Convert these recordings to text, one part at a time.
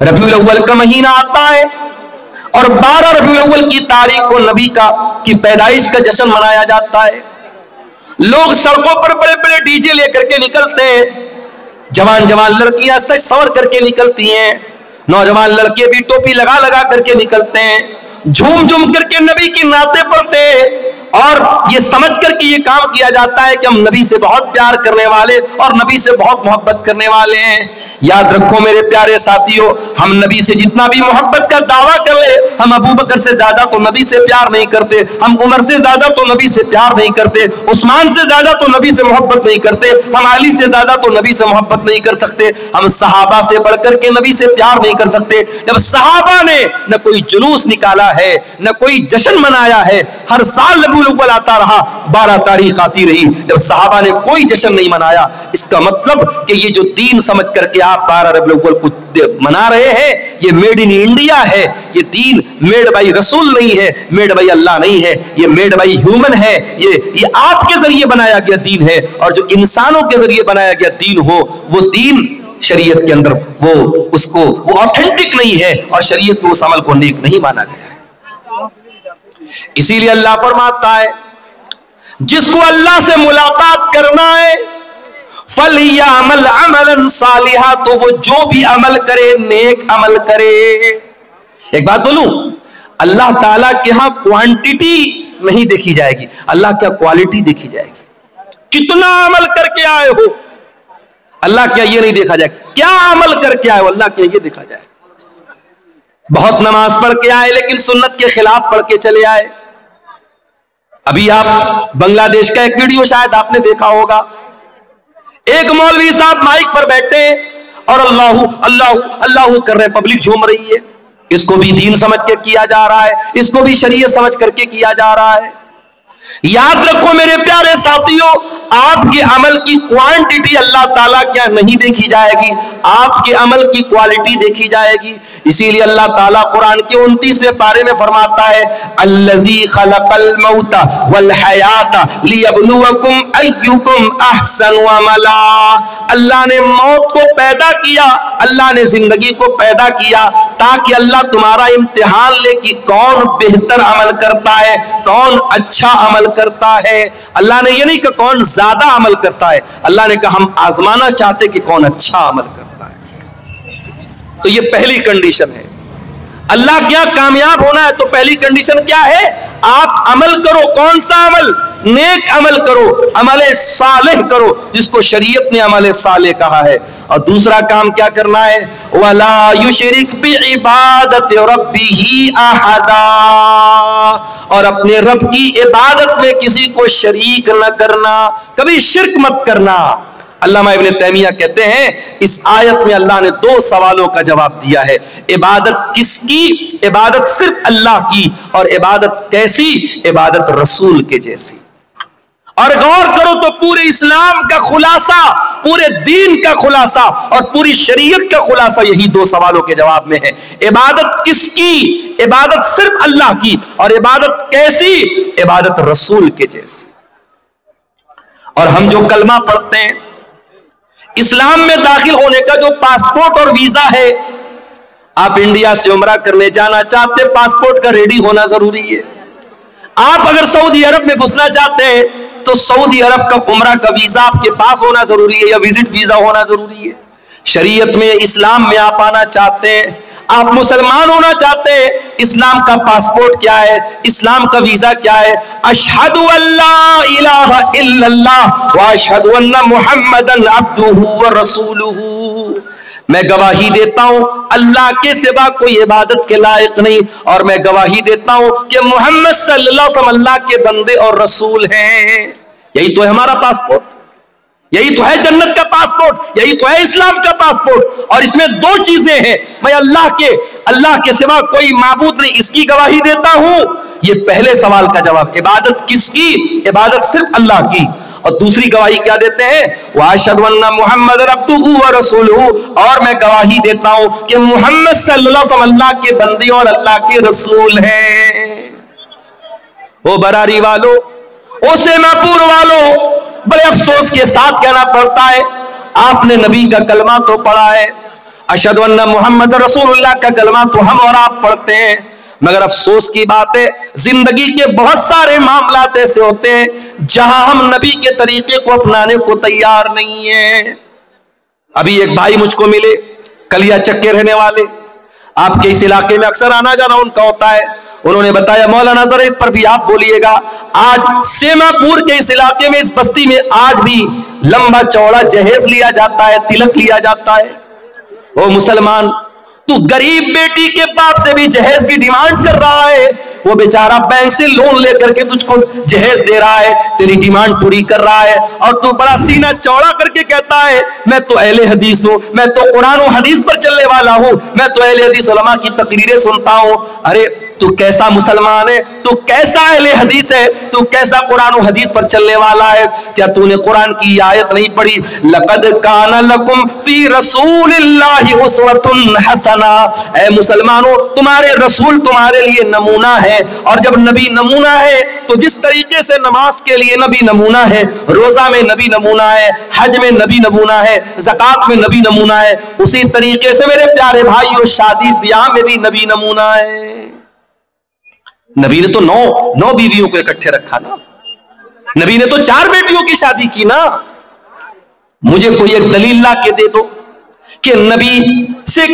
रबीउल अव्वल का महीना आता है और 12 रबीउल अव्वल की तारीख को नबी की पैदाइश का जश्न मनाया जाता है। लोग सड़कों पर बड़े बड़े डीजे लेकर के निकलते हैं, जवान जवान लड़कियां सज संवर करके निकलती हैं, नौजवान लड़के भी टोपी लगा लगा करके निकलते हैं, झूम झूम करके नबी की नाते पढ़ते हैं और ये समझ करके ये काम किया जाता है कि हम नबी से बहुत प्यार करने वाले और नबी से बहुत मोहब्बत करने वाले हैं। याद रखो मेरे प्यारे साथियों, हम नबी से जितना भी मोहब्बत का दावा कर ले, हम अबू बकर से ज्यादा तो नबी से प्यार नहीं करते, हम उमर से ज्यादा तो नबी से प्यार नहीं करते, उस्मान से ज्यादा तो नबी से मोहब्बत नहीं करते, हम अली से ज्यादा तो नबी से मोहब्बत नहीं कर सकते, हम सहाबा से बढ़कर के नबी से प्यार नहीं कर सकते। जब सहाबा ने न कोई जुलूस निकाला है, न कोई जश्न मनाया है, हर साल रबीउल अव्वल आता रहा, 12 तारीख आती रही, जब सहाबा ने कोई जश्न नहीं मनाया, इसका मतलब कि ये जो दीन समझ करके आप 12 रबीउल अव्वल को मना रहे हैं, ये मेड इन इंडिया है। ये दीन मेड बाई रसूल नहीं है, मेड बाई अल्लाह नहीं है, ये मेड बाई ह्यूमन है। ये आपके जरिए बनाया गया दीन है, और जो इंसानों के जरिए बनाया गया दीन हो, वो दीन शरीयत के अंदर वो ऑथेंटिक नहीं है, और शरीयत में उस अमल को नेक नहीं माना गया है। इसीलिए अल्लाह फरमाता है, जिसको अल्लाह से मुलाकात करना है, फलियामल अमलन सालिहा, तो वो जो भी अमल करे नेक अमल करे। एक बात बोलूं, अल्लाह ताला के यहां क्वांटिटी नहीं देखी जाएगी, अल्लाह क्या क्वालिटी देखी जाएगी। कितना अमल करके आए हो, अल्लाह क्या ये नहीं देखा जाए, क्या अमल करके आए हो, अल्लाह क्या ये देखा जाए। बहुत नमाज पढ़ के आए लेकिन सुन्नत के खिलाफ पढ़ के चले आए। अभी आप बांग्लादेश का एक वीडियो शायद आपने देखा होगा, एक मौलवी साहब माइक पर बैठे और अल्लाहू अल्लाहू अल्लाहू कर रहे, पब्लिक झूम रही है। इसको भी दीन समझ के किया जा रहा है, इसको भी शरीयत समझ करके किया जा रहा है। याद रखो मेरे प्यारे साथियों, आपके अमल की क्वांटिटी अल्लाह ताला क्या नहीं देखी जाएगी, आपके अमल की क्वालिटी देखी जाएगी। इसीलिए अल्लाह ताला कुरान के 29वें पारे में फरमाता है, अल्लज़ी खलक़ल मौता वल हयाता लियब्लुवकुम अय्युकुम अहसनु अमला। अल्लाह ने मौत को पैदा किया, अल्लाह ने जिंदगी को पैदा किया, ताकि अल्लाह तुम्हारा इम्तिहान ले कि कौन बेहतर अमल करता है, कौन अच्छा अमल करता है। अल्लाह ने ये नहीं कहा कौन ज्यादा अमल करता है, अल्लाह ने कहा हम आजमाना चाहते कि कौन अच्छा अमल करता है। तो ये पहली कंडीशन है। अल्लाह क्या कामयाब होना है तो पहली कंडीशन क्या है, आप अमल करो। कौन सा अमल? नेक अमल करो, अमले सालेह करो, जिसको शरीयत ने अमले सालेह कहा है। और दूसरा काम क्या करना है, वला युशरिक बिइबादत रब्बिही अहदा, और अपने रब की इबादत में किसी को शरीक न करना, कभी शिर्क मत करना। अल्लामा इब्न तैमिया कहते हैं, इस आयत में अल्लाह ने 2 सवालों का जवाब दिया है। इबादत किसकी? इबादत सिर्फ अल्लाह की, और इबादत कैसी? इबादत रसूल के जैसी। और गौर करो तो पूरे इस्लाम का खुलासा, पूरे दीन का खुलासा और पूरी शरीयत का खुलासा यही 2 सवालों के जवाब में है। इबादत किसकी? इबादत सिर्फ अल्लाह की, और इबादत कैसी? इबादत रसूल के जैसी। और हम जो कलमा पढ़ते हैं, इस्लाम में दाखिल होने का जो पासपोर्ट और वीजा है, आप इंडिया से उम्रा करने जाना चाहते हैं, पासपोर्ट का रेडी होना जरूरी है। आप अगर सऊदी अरब में घुसना चाहते हैं तो सऊदी अरब का उम्रा का वीजा आपके पास होना जरूरी है, या विजिट वीजा होना जरूरी है। शरीयत में, इस्लाम में आप आना चाहते हैं, आप मुसलमान होना चाहते हैं, इस्लाम का पासपोर्ट क्या है, इस्लाम का वीजा क्या है? अशहदु अल्ला इलाहा इल्लल्लाह व अशहदु अन्ना मुहम्मदन अब्दुहु व रसूलुहु। मैं गवाही देता हूं अल्लाह के सिवा कोई इबादत के लायक नहीं, और मैं गवाही देता हूं कि मोहम्मद सल्लल्लाहु अलैहि वसल्लम अल्लाह के बंदे और रसूल हैं। यही तो है हमारा पासपोर्ट, यही तो है जन्नत का पासपोर्ट, यही तो है इस्लाम का पासपोर्ट। और इसमें 2 चीजें हैं, मैं अल्लाह के सिवा कोई माबूद नहीं, इसकी गवाही देता हूं। ये पहले सवाल का जवाब। इबादत किसकी? इबादत सिर्फ अल्लाह की। और दूसरी गवाही क्या देते हैं, वाशहदु अन्ना मुहम्मदन अब्दुहु व रसूलुहु, और मैं गवाही देता हूं कि मुहम्मद सल्लल्लाहु अलैहि वसल्लम अल्लाह के बंदे और अल्लाह के रसूल हैं। ओ बरारी वालों, ओ सेमापुर वालों, बड़े अफसोस के साथ कहना पड़ता है, आपने नबी का कलमा तो पढ़ा है, अशहदु अन्ना मोहम्मद रसूलुल्लाह का कलमा तो हम और आप पढ़ते हैं, मगर अफसोस की बात है जिंदगी के बहुत सारे मामलात ऐसे होते हैं जहां हम नबी के तरीके को अपनाने को तैयार नहीं है। अभी एक भाई मुझको मिले, कलिया चक के रहने वाले, आपके इस इलाके में अक्सर आना जाना उनका होता है। उन्होंने बताया मौलाना जरा इस पर भी आप बोलिएगा, आज सेमापुर के इस इलाके में, इस बस्ती में आज भी लंबा चौड़ा जहेज लिया जाता है, तिलक लिया जाता है। ओ मुसलमान, तू गरीब बेटी के बाप से भी जहेज की डिमांड कर रहा है, वो बेचारा बैंक से लोन लेकर के तुझको जहेज दे रहा है, तेरी डिमांड पूरी कर रहा है, और तू बड़ा सीना चौड़ा करके कहता है मैं तो अहले हदीस हूं, मैं तो कुरान और हदीस पर चलने वाला हूं, मैं तो अहले हदीस उलमा की तकरीरें सुनता हूं। अरे तू कैसा मुसलमान है, तू कैसा अहले हदीस है, तू कैसा कुरान और हदीस पर चलने वाला है? क्या तूने कुरान की आयत नहीं पढ़ी, लक़द काना लकुम फी रसूलिल्लाहि उस्वतुन हसना? ऐ मुसलमानों, तुम्हारे रसूल तुम्हारे लिए नमूना है, और जब नबी नमूना है तो जिस तरीके से नमाज के लिए नबी नमूना है, रोजा में नबी नमूना है, हज में नबी नमूना है, ज़कात में नबी नमूना है, उसी तरीके से मेरे प्यारे भाइयों शादी ब्याह में भी नबी नमूना है। नबी ने तो नौ बीवियों को इकट्ठे रखा ना, नबी ने तो 4 बेटियों की शादी की ना। मुझे कोई एक दलील ला के दे दो कि नबी से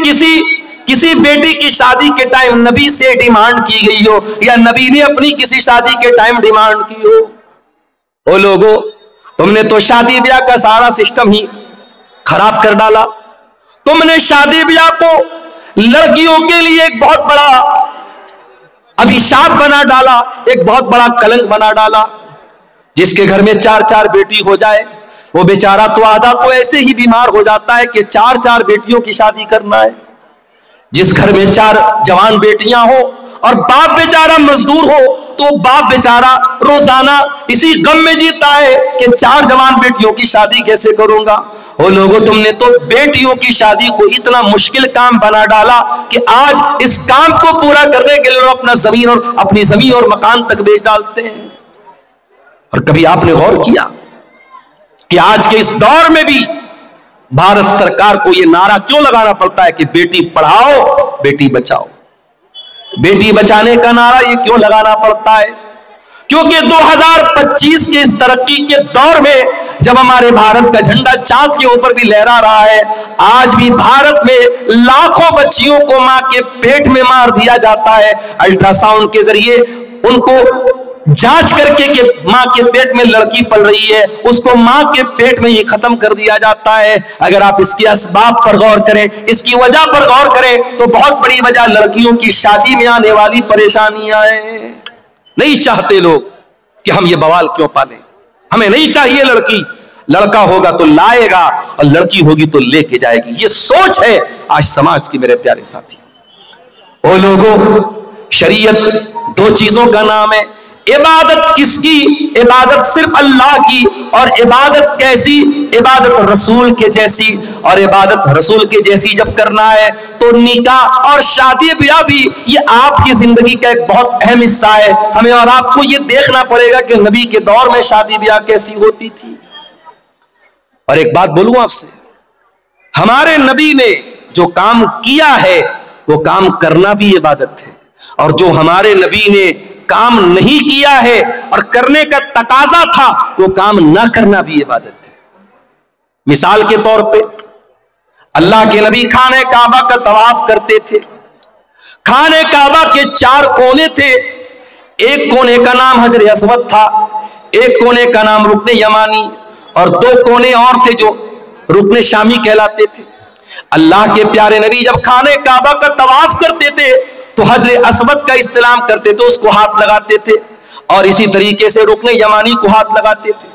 किसी बेटी की शादी के टाइम नबी से डिमांड की गई हो, या नबी ने अपनी किसी शादी के टाइम डिमांड की हो। ओ लोगों, तुमने तो शादी ब्याह का सारा सिस्टम ही खराब कर डाला। तुमने शादी ब्याह को लड़कियों के लिए एक बहुत बड़ा अभिशाप बना डाला, एक बहुत बड़ा कलंक बना डाला। जिसके घर में 4-4 बेटी हो जाए वो बेचारा तो आधा तो ऐसे ही बीमार हो जाता है कि 4-4 बेटियों की शादी करना है। जिस घर में 4 जवान बेटियां हो और बाप बेचारा मजदूर हो, तो बाप बेचारा रोजाना इसी गम में जीता है कि 4 जवान बेटियों की शादी कैसे करूंगा। ओ लोगों, तुमने तो बेटियों की शादी को इतना मुश्किल काम बना डाला कि आज इस काम को पूरा करने के लिए लोग अपनी जमीन और मकान तक बेच डालते हैं। और कभी आपने गौर किया कि आज के इस दौर में भी भारत सरकार को यह नारा क्यों लगाना पड़ता है कि बेटी पढ़ाओ बेटी बचाओ? बेटी बचाने का नारा ये क्यों लगाना पड़ता है? क्योंकि 2025 के इस तरक्की के दौर में जब हमारे भारत का झंडा चांद के ऊपर भी लहरा रहा है, आज भी भारत में लाखों बच्चियों को मां के पेट में मार दिया जाता है। अल्ट्रासाउंड के जरिए उनको जांच करके कि मां के पेट में लड़की पल रही है, उसको मां के पेट में ही खत्म कर दिया जाता है। अगर आप इसके असबाब पर गौर करें, इसकी वजह पर गौर करें, तो बहुत बड़ी वजह लड़कियों की शादी में आने वाली परेशानियां हैं। नहीं चाहते लोग कि हम ये बवाल क्यों पालें, हमें नहीं चाहिए लड़की, लड़का होगा तो लाएगा और लड़की होगी तो लेके जाएगी। ये सोच है आज समाज की मेरे प्यारे साथी। ओ लोगों, शरीयत 2 चीजों का नाम है। इबादत किसकी? इबादत सिर्फ अल्लाह की। और इबादत कैसी? इबादत रसूल के जैसी। और इबादत रसूल के जैसी जब करना है तो निकाह और शादी ब्याह भी ये आपकी जिंदगी का एक बहुत अहम हिस्सा है। हमें और आपको ये देखना पड़ेगा कि नबी के दौर में शादी ब्याह कैसी होती थी। और एक बात बोलूं आपसे, हमारे नबी ने जो काम किया है वो काम करना भी इबादत है, और जो हमारे नबी ने काम नहीं किया है और करने का तकाजा था वो काम ना करना भी इबादत है। मिसाल के तौर पे अल्लाह के नबी खाने काबा का तवाफ करते थे। खाने काबा के 4 कोने थे। एक कोने का नाम हजर अस्वद था, एक कोने का नाम रुकने यमानी, और 2 कोने और थे जो रुकने शामी कहलाते थे। अल्लाह के प्यारे नबी जब खाने काबा का तवाफ करते थे तो हजर अस्वद का इस्तेलाम करते थे, उसको हाथ लगाते थे, और इसी तरीके से रुकने यमानी को हाथ लगाते थे।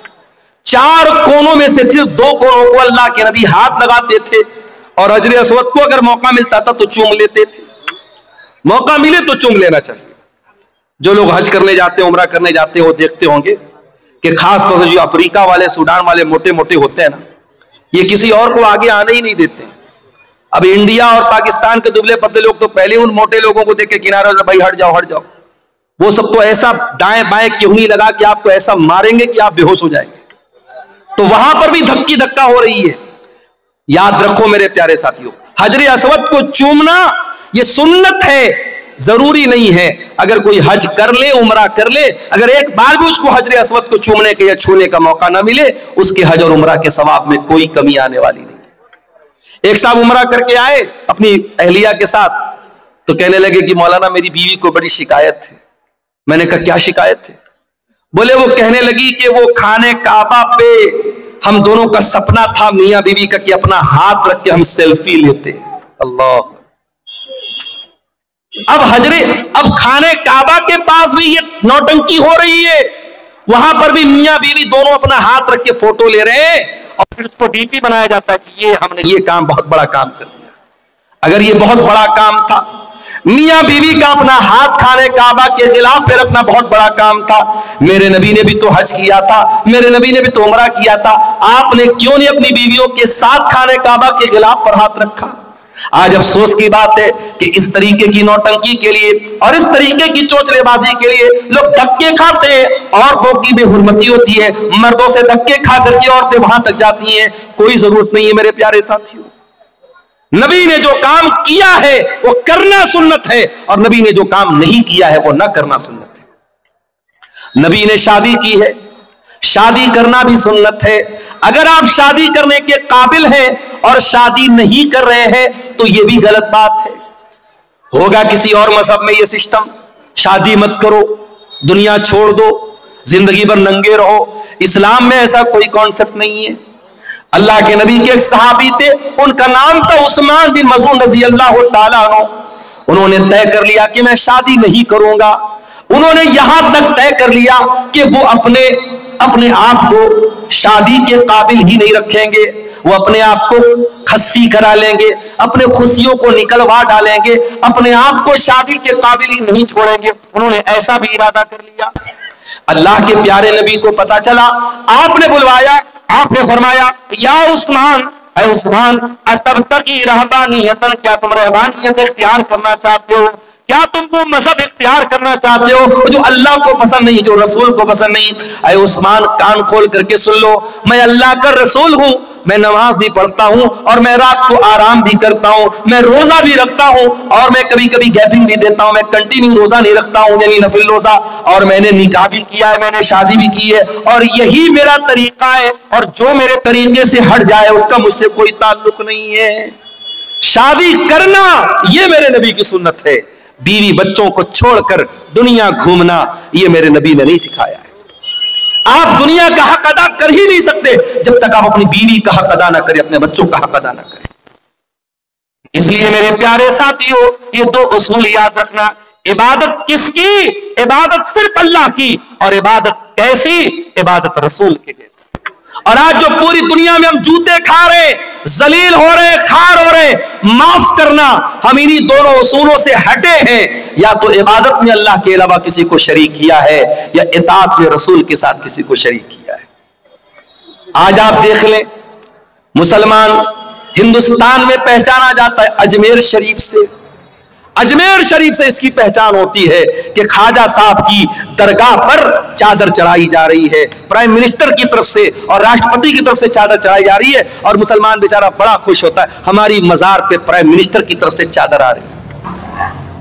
4 कोनों में से सिर्फ 2 कोनों को अल्लाह के नबी हाथ लगाते थे, और हजर अस्वद को अगर मौका मिलता था तो चूम लेते थे। मौका मिले तो चूम लेना चाहिए। जो लोग हज करने जाते हैं, उम्रा करने जाते हैं, वो देखते होंगे कि खास तौर से जो अफ्रीका वाले, सूडान वाले मोटे मोटे होते हैं ना, ये किसी और को आगे आने ही नहीं देते। अब इंडिया और पाकिस्तान के दुबले पतले लोग तो पहले उन मोटे लोगों को देख के किनारे, भाई हट जाओ हट जाओ। वो सब तो ऐसा दाएं बाएं क्यों लगा कि आपको ऐसा मारेंगे कि आप बेहोश हो जाएंगे। तो वहां पर भी धक्की धक्का हो रही है। याद रखो मेरे प्यारे साथियों, حجر اسود کو چومنا یہ سنت ہے، ضروری نہیں ہے۔ اگر کوئی حج کر لے، عمرہ کر لے، اگر ایک بار بھی اس کو حجر اسود کو چومنے کے یا چھونے کا موقع نہ ملے، اس کے حج اور عمرہ کے ثواب میں کوئی کمی آنے والی نہیں۔ ایک صاحب عمرہ کر کے آئے اپنی اہلیہ کے ساتھ، تو کہنے لگے کہ مولانا میری بیوی کو بڑی شکایت ہے۔ میں نے کہا کیا شکایت ہے؟ بولے وہ کہنے لگی کہ وہ خانے کعبہ پہ ہم دونوں کا سپنا تھا میاں بیوی کا کہ اپنا ہاتھ رکھ کے ہم سیلفی لیتے۔ اللہ، اب خانے کعبہ کے پاس بھی یہ نوٹنکی ہو رہی ہے، وہاں پر بھی میاں بیوی دونوں اپنا ہاتھ رکھ کے فوٹو لے رہے ہیں، اور پھر اس کو ڈی پی بنایا جاتا ہے کہ یہ ہم نے یہ کام بہت بڑا کام کر دیا۔ اگر یہ بہت بڑا کام تھا، میاں بیوی کا اپنا ہاتھ خانے کعبہ کے خلاف پہ رکھنا بہت بڑا کام تھا، میرے نبی نے بھی تو حج کیا تھا، میرے نبی نے بھی تو عمرہ کیا تھا، آپ نے کیوں نہیں اپنی بیویوں کے ساتھ خانے کعبہ کے خلاف پر ہاتھ رکھا؟ آج افسوس کی بات ہے کہ اس طریقے کی نوٹنکی کے لیے اور اس طریقے کی چوچلے بازی کے لیے لوگ دھکے کھاتے ہیں، عورتوں کی بے حرمتی ہوتی ہے، مردوں سے دھکے کھا کر کے عورتیں وہاں تک جاتی ہیں۔ کوئی ضرورت نہیں ہے میرے پیارے ساتھیوں، نبی نے جو کام کیا ہے وہ کرنا سنت ہے، اور نبی نے جو کام نہیں کیا ہے وہ نہ کرنا سنت ہے۔ نبی نے شادی کی ہے، شادی کرنا بھی سنت ہے۔ اگر آپ شادی کرنے کے قابل ہیں اور شادی نہیں کر رہے ہیں تو یہ بھی غلط بات ہے۔ ہوگا کسی اور مذہب میں یہ سسٹم، شادی مت کرو، دنیا چھوڑ دو، زندگی بھر ننگے رہو۔ اسلام میں ایسا کوئی کانسیپٹ نہیں ہے۔ اللہ کے نبی کے ایک صحابی تھے، ان کا نام تھا عثمان بن مظعون رضی اللہ تعالیٰ عنہ۔ انہوں نے طے کر لیا کہ میں شادی نہیں کروں گا۔ انہوں نے یہاں تک طے کر لیا کہ وہ اپنے آپ کو شادی کے قابل ہی نہیں رکھیں گے، وہ اپنے آپ کو خصی کرا لیں گے، اپنے خوشیوں کو نکلوا ڈالیں گے، اپنے آپ کو شادی کے قابل ہی نہیں چھوڑیں گے۔ انہوں نے ایسا بھی ارادہ کر لیا۔ اللہ کے پیارے نبی کو پتا چلا، آپ نے بلوایا، آپ نے فرمایا یا عثمان، اے عثمان، اتبتغی رہبانیتن، کیا تم رہبانیت اختیار کرنا چاہتے ہو؟ کیا تم وہ مذہب اختیار کرنا چاہتے ہو جو اللہ کو پسند نہیں، جو رسول کو پسند نہیں؟ اے عثمان، کان کھول کر کے سن لو، میں اللہ کا رسول ہوں، میں نماز بھی پڑھتا ہوں، اور میں رات کو آرام بھی کرتا ہوں، میں روزہ بھی رکھتا ہوں، اور میں کبھی کبھی گیپنگ بھی دیتا ہوں، میں کنٹینیو روزہ نہیں رکھتا ہوں، یعنی نفل روزہ، اور میں نے نکاح بھی کیا ہے، میں نے شادی بھی کی ہے، اور یہی میرا طریقہ ہے، اور جو میرے طریقے سے ہٹ جائے اس کا مجھ سے کوئی تعلق نہیں ہے۔ شادی کرنا یہ میرے نبی کی سنت ہے، بیوی بچوں کو چھوڑ کر دنیا گھومنا یہ میرے نبی نے نہیں سکھایا ہے۔ آپ دنیا کا حق ادا کر ہی نہیں سکتے جب تک آپ اپنی بیوی کا حق ادا نہ کریں، اپنے بچوں کا حق ادا نہ کریں۔ اس لیے میرے پیارے ساتھیوں، یہ دو اصول یاد رکھنا، عبادت کس کی؟ عبادت صرف اللہ کی، اور عبادت کیسی؟ عبادت رسول کے جیسی۔ اور آج جو پوری دنیا میں ہم جوتے کھا رہے، ذلیل ہو رہے، خار ہو رہے، معاف کرنا، ہم انہی دونوں اصولوں سے ہٹے ہیں، یا تو عبادت میں اللہ کے علاوہ کسی کو شریک کیا ہے، یا اطاعت میں رسول کے ساتھ کسی کو شریک کیا ہے۔ آج آپ دیکھ لیں، مسلمان ہندوستان میں پہچانا جاتا ہے اجمیر شریف سے، اجمیر شریف سے اس کی پہچان ہوتی ہے کہ خواجہ صاحب کی درگاہ پر چادر چڑھائی جا رہی ہے، پرائم منسٹر کی طرف سے اور راشٹرپتی کی طرف سے چادر چڑھائی جا رہی ہے، اور مسلمان بیچارہ بڑا خوش ہوتا ہے ہماری مزار پہ پرائم منسٹر کی طرف سے چادر آ رہی ہے۔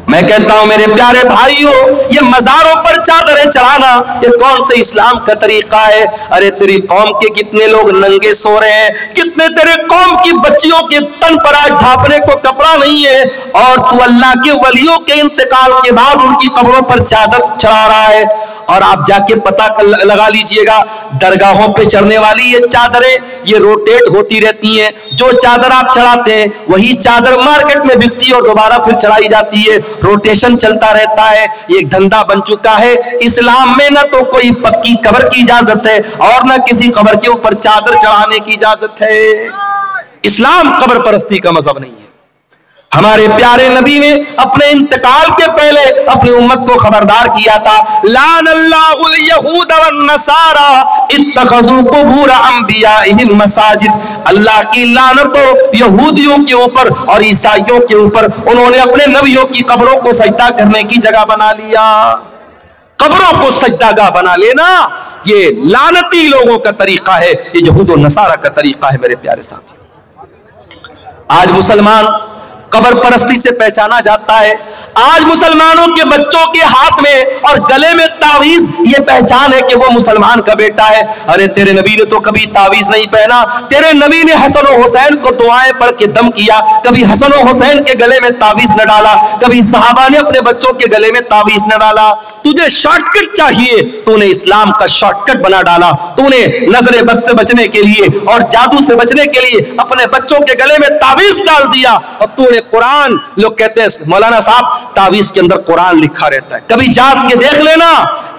میں کہتا ہوں میرے پیارے بھائیوں، یہ مزاروں پر چادریں چڑھانا یہ کون سے اسلام کا طریقہ ہے؟ ارے تیری قوم کے کتنے لوگ ننگے سو رہے ہیں، کتنے تیرے قوم کی بچیوں کے تن پر آج ڈھانپنے کو کپڑا نہیں ہے، اور تو اللہ کے ولیوں کے انتقال کے بعد ان کی قبروں پر چادر چڑھا رہا ہے۔ اور آپ جا کے پتہ لگا لیجئے گا، درگاہوں پہ چڑھنے والی یہ چادریں یہ روٹیٹ ہوتی رہتی ہیں، جو چادر آپ چڑھاتے ہیں وہی چادر مارکیٹ میں بکتی ہے اور دوبارہ پھر چڑھائی جاتی ہے، روٹیشن چلتا رہتا ہے، یہ ایک دھندا بن چکا ہے۔ اسلام میں نہ تو کوئی پکی قبر کی اجازت ہے اور نہ کسی قبر کے اوپر چادر چڑھانے کی اجازت ہے۔ اسلام قبر پرستی کا مذہب نہیں ہے۔ ہمارے پیارے نبی نے اپنے انتقال کے پہلے اپنی امت کو خبردار کیا تھا، لعن اللہ الیہود والنصارى اتخذوا قبور انبیائہم مساجد۔ اللہ کی لعنت ہو یہودیوں کے اوپر اور عیسائیوں کے اوپر، انہوں نے اپنے نبیوں کی قبروں کو سجدہ کرنے کی جگہ بنا لیا۔ قبروں کو سجدہ گاہ بنا لینا یہ لعنتی لوگوں کا طریقہ ہے، یہ یہود و نصارہ کا طریقہ ہے۔ میرے پیارے ساتھی، आज मुसलमान कब्र परस्ती से पहचाना जाता है। आज मुसलमानों के बच्चों के हाथ में और गले में तावीज, ये पहचान है कि वो मुसलमान का बेटा है। अरे तेरे नबी ने तो कभी तावीज नहीं पहना, तेरे नबी ने हसन और हुसैन को दुआएं पढ़ के दम किया, कभी हसन और हुसैन के गले में तावीज न डाला, कभी सहाबा ने अपने बच्चों के गले में तावीज न डाला। तुझे शॉर्टकट चाहिए, तूने इस्लाम का शॉर्टकट बना डाला। तूने नजर बद से बचने के लिए और जादू से बचने के लिए अपने बच्चों के गले में तावीज डाल दिया। और तूने कुरान, लोग कहते हैं मौलाना साहब तावीज के अंदर कुरान लिखा रहता है, कभी जाग के देख लेना,